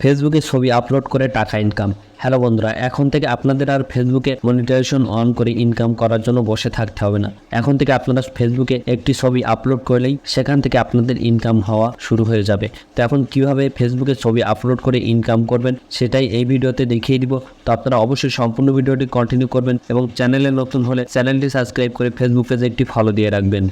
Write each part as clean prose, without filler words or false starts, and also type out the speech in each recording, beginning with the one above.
ফেসবুকে ছবি আপলোড করে টাকা ইনকাম। হ্যালো বন্ধুরা, এখন থেকে আপনাদের আর ফেসবুকে মনিটাইজেশন অন করে ইনকাম করার জন্য বসে থাকতে হবে না। এখন থেকে আপনারা ফেসবুকে একটি ছবি আপলোড করলেই সেখান থেকে আপনাদের ইনকাম হওয়া শুরু হয়ে যাবে। তো এখন কিভাবে ফেসবুকে ছবি আপলোড করে ইনকাম করবেন সেটাই এই ভিডিওতে দেখিয়ে দিব। তো আপনারা অবশ্যই সম্পূর্ণ ভিডিওটি কন্টিনিউ করবেন এবং চ্যানেলে নতুন হলে চ্যানেলটি সাবস্ক্রাইব করে ফেসবুক পেজে একটি ফলো দিয়ে রাখবেন।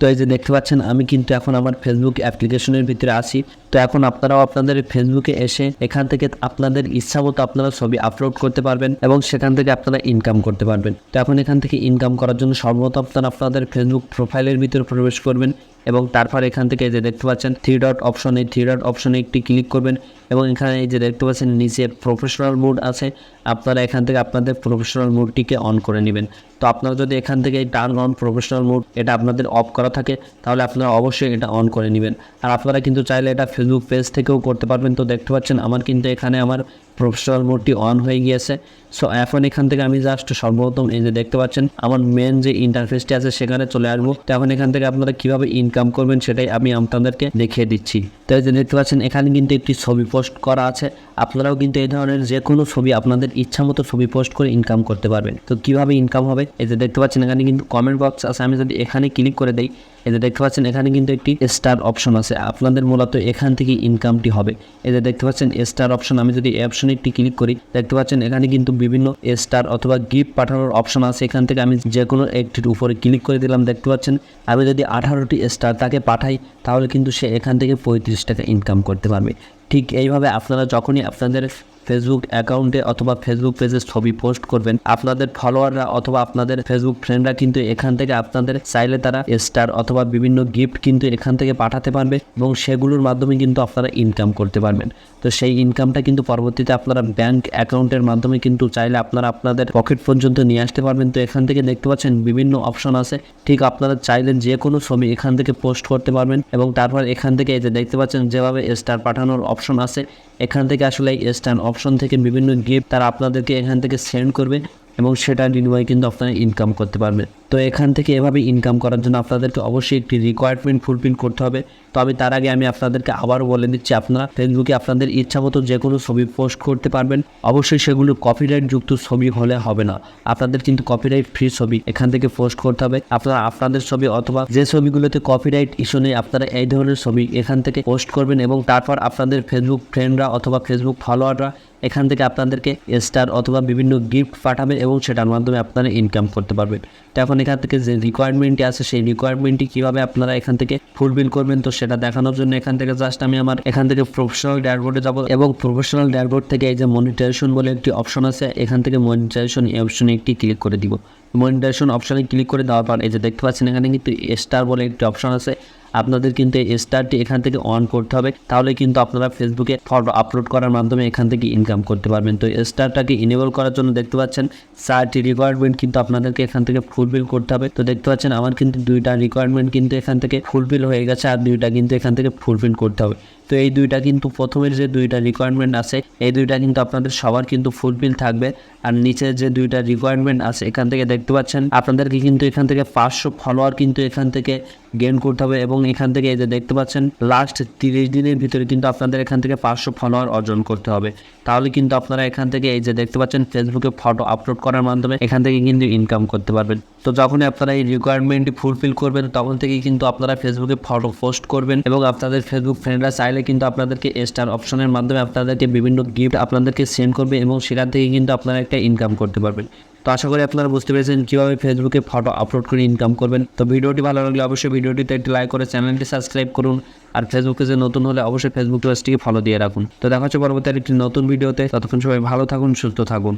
তো এই যে দেখতে পাচ্ছেন, আমি কিন্তু এখন আমার ফেসবুক অ্যাপ্লিকেশনের ভিতরে আছি। তো এখন আপনারাও আপনাদের ফেসবুকে এসে এখান থেকে আপনাদের ইচ্ছা মতো আপনারা ছবি আপলোড করতে পারবেন এবং সেখান থেকে আপনারা ইনকাম করতে পারবেন। তো এখন এখান থেকে ইনকাম করার জন্য সর্বপ্রথম আপনারা আপনাদের ফেসবুক প্রোফাইলের ভিতরে প্রবেশ করবেন এবং তারপর এখান থেকে এই যে দেখতে পাচ্ছেন থ্রি ডট অপশনে একটি ক্লিক করবেন এবং এখানে এই যে দেখতে পাচ্ছেন নিচে প্রফেশনাল মোড আছে, আপনারা এখান থেকে আপনাদের প্রফেশনাল মোডটিকে অন করে নেবেন। তো আপনারা যদি এখান থেকে টার্ন অন প্রফেশনাল মোড এটা আপনাদের অফ করা থাকে তাহলে আপনারা অবশ্যই এটা অন করে নেবেন। আর আপনারা কিন্তু চাইলে এটা ফেসবুক পেজ থেকেও করতে পারবেন। তো দেখতে পাচ্ছেন আমার কিন্তু এখানে আমার প্রফেশনাল মোডটি অন হয়ে গিয়েছে। সো এখন এখান থেকে আমি জাস্ট সর্বপ্রথম এই যে দেখতে পাচ্ছেন আমার মেন যে ইন্টারফেসটি আছে সেখানে চলে আসবো। তো এখন এখান থেকে আপনারা কিভাবে ইনকাম করবেন সেটাই আমি আপনাদেরকে দেখিয়ে দিচ্ছি। তো এই যে দেখতে পাচ্ছেন এখানে কিন্তু একটি ছবি পোস্ট করা আছে। আপনারাও কিন্তু এই ধরনের যে কোনো ছবি আপনাদের ইচ্ছা মতো ছবি পোস্ট করে ইনকাম করতে পারবেন। তো কিভাবে ইনকাম হবে, এই যে দেখতে পাচ্ছেন এখানে কিন্তু কমেন্ট বক্স আছে। আমি যদি এখানে ক্লিক করে দেই, এই যে দেখতে পাচ্ছেন এখানে কিন্তু একটি স্টার অপশন আছে। আপনাদের মূলত এখান থেকে ইনকামটি হবে। এই যে দেখতে পাচ্ছেন স্টার অপশন, আমি যদি এই অপশনে একটি ক্লিক করি দেখতে পাচ্ছেন এখানে কিন্তু বিভিন্ন স্টার অথবা গিফট পাঠানোর অপশন আছে। এখান থেকে আমি যে কোনো একটির উপরে ক্লিক করে দিলাম। দেখতে পাচ্ছেন আমি যদি 18টি স্টার তাকে পাঠাই তাহলে কিন্তু সে এখান থেকে 35 টাকা ইনকাম করতে পারবে। ঠিক এইভাবে আপনারা যখনই আপনাদের ফেসবুক অ্যাকাউন্টে অথবা ফেসবুক পেজে ছবি পোস্ট করবেন, আপনাদের ফলোয়াররা অথবা আপনাদের ফেসবুক ফ্রেন্ডরা কিন্তু এখান থেকে আপনাদের চাইলে তারা স্টার অথবা বিভিন্ন গিফট কিন্তু এখান থেকে পাঠাতে পারবে এবং সেগুলোর মাধ্যমে কিন্তু আপনারা ইনকাম করতে পারবেন। তো সেই ইনকামটা কিন্তু পরবর্তীতে আপনারা ব্যাংক অ্যাকাউন্টের মাধ্যমে কিন্তু চাইলে আপনারা আপনাদের পকেট পর্যন্ত নিয়ে আসতে পারবেন। তো এখান থেকে দেখতে পাচ্ছেন বিভিন্ন অপশন আছে। ঠিক আপনারা চাইলে যে কোনো ছবি এখান থেকে পোস্ট করতে পারবেন এবং তারপর এখান থেকে এই যে দেখতে পাচ্ছেন যেভাবে স্টার পাঠানোর অপশন আছে, এখান থেকে আসলে এই স্টার অপশন থেকে বিভিন্ন গিফট তারা আপনাদেরকে এখান থেকে সেন্ড করবে এবং সেটার বিনিময়ে কিন্তু আপনারা ইনকাম করতে পারবেন। তো এখান থেকে এভাবে ইনকাম করার জন্য আপনাদেরকে অবশ্যই একটি রিকোয়ারমেন্ট ফুলফিল করতে হবে। তো আমি তার আগে আমি আপনাদেরকে আবারও বলে দিচ্ছি, আপনারা ফেসবুকে আপনাদের ইচ্ছা মতো যে কোনো ছবি পোস্ট করতে পারবেন। অবশ্যই সেগুলো কপিরাইট যুক্ত ছবি হলে হবে না, আপনাদের কিন্তু কপিরাইট ফ্রি ছবি এখান থেকে পোস্ট করতে হবে। আপনারা আপনাদের ছবি অথবা যে ছবিগুলোতে কপিরাইট ইস্যু নেই আপনারা এই ধরনের ছবি এখান থেকে পোস্ট করবেন এবং তারপর আপনাদের ফেসবুক ফ্রেন্ডরা অথবা ফেসবুক ফলোয়াররা এখান থেকে আপনাদেরকে স্টার অথবা বিভিন্ন গিফট পাঠাবেন এবং সেটার মাধ্যমে আপনারা ইনকাম করতে পারবেন। তো এখন এখান থেকে যে রিকোয়ারমেন্টটি আছে সেই রিকোয়ারমেন্টটি কীভাবে আপনারা এখান থেকে ফুলফিল করবেন তো সেটা দেখানোর জন্য এখান থেকে জাস্ট আমি আমার এখান থেকে প্রফেশনাল ড্যাশবোর্ডে যাব এবং প্রফেশনাল ড্যাশবোর্ড থেকে এই যে মনিটাইজেশন বলে একটি অপশন আছে, এখান থেকে মনিটাইজেশন এই অপশনে একটি ক্লিক করে দিব। মনিটাইজেশন অপশনে ক্লিক করে দেওয়ার পর এই যে দেখতে পাচ্ছেন এখানে কিন্তু স্টার বলে একটি অপশন আছে। আপনাদের কিন্তু এই স্টারটি এখান থেকে অন করতে হবে, তাহলে কিন্তু আপনারা ফেসবুকে ফটো আপলোড করার মাধ্যমে এখান থেকে ইনকাম করতে পারবেন। তো স্টারটাকে ইনেবল করার জন্য দেখতে পাচ্ছেন 4টি রিকোয়ারমেন্ট কিন্তু আপনাদেরকে এখান থেকে ফুলফিল করতে হবে। তো দেখতে পাচ্ছেন আমার কিন্তু 2টা রিকোয়ারমেন্ট কিন্তু এখান থেকে ফুলফিল হয়ে গেছে আর 2টা কিন্তু এখান থেকে ফুলফিল করতে হবে। তো এই 2টা কিন্তু প্রথমের যে 2টা রিকোয়ারমেন্ট আছে এই 2টা কিন্তু আপনাদের সবার কিন্তু ফুলফিল থাকবে। আর নিচের যে 2টা রিকোয়ারমেন্ট আছে এখান থেকে দেখতে পাচ্ছেন আপনাদেরকে কিন্তু এখান থেকে 500 ফলোয়ার কিন্তু এখান থেকে গেইন করতে হবে এবং এখান থেকে এই যে দেখতে পাচ্ছেন লাস্ট 30 দিনের ভিতরে কিন্তু আপনাদের এখান থেকে 500 ফলোয়ার অর্জন করতে হবে। তাহলে কিন্তু আপনারা এখান থেকে এই যে দেখতে পাচ্ছেন ফেসবুকে ফটো আপলোড করার মাধ্যমে এখান থেকে কিন্তু ইনকাম করতে পারবেন। তো যখনই আপনারা এই রিকোয়ারমেন্টটি ফুলফিল করবেন তখন থেকেই কিন্তু আপনারা ফেসবুকে ফটো পোস্ট করবেন এবং আপনাদের ফেসবুক ফ্রেন্ডরা চাইলে কিন্তু আপনাদেরকে স্টার অপশনের মাধ্যমে আপনাদেরকে বিভিন্ন গিফট আপনাদেরকে সেন্ড করবে এবং সেখান থেকে কিন্তু আপনারা একটা ইনকাম করতে পারবেন। তো আশা করি আপনারা বুঝতে পেরেছেন কীভাবে ফেসবুকে ফটো আপলোড করে ইনকাম করবেন। তো ভিডিওটি ভালো লাগলে অবশ্যই ভিডিওটিতে একটি লাইক করে চ্যানেলটি সাবস্ক্রাইব করুন আর ফেসবুকে যে নতুন হলে অবশ্যই ফেসবুক পেজটিকে ফলো দিয়ে রাখুন। তো দেখা হচ্ছে পরবর্তী একটি নতুন ভিডিওতে। ততক্ষণ সবাই ভালো থাকুন, সুস্থ থাকুন।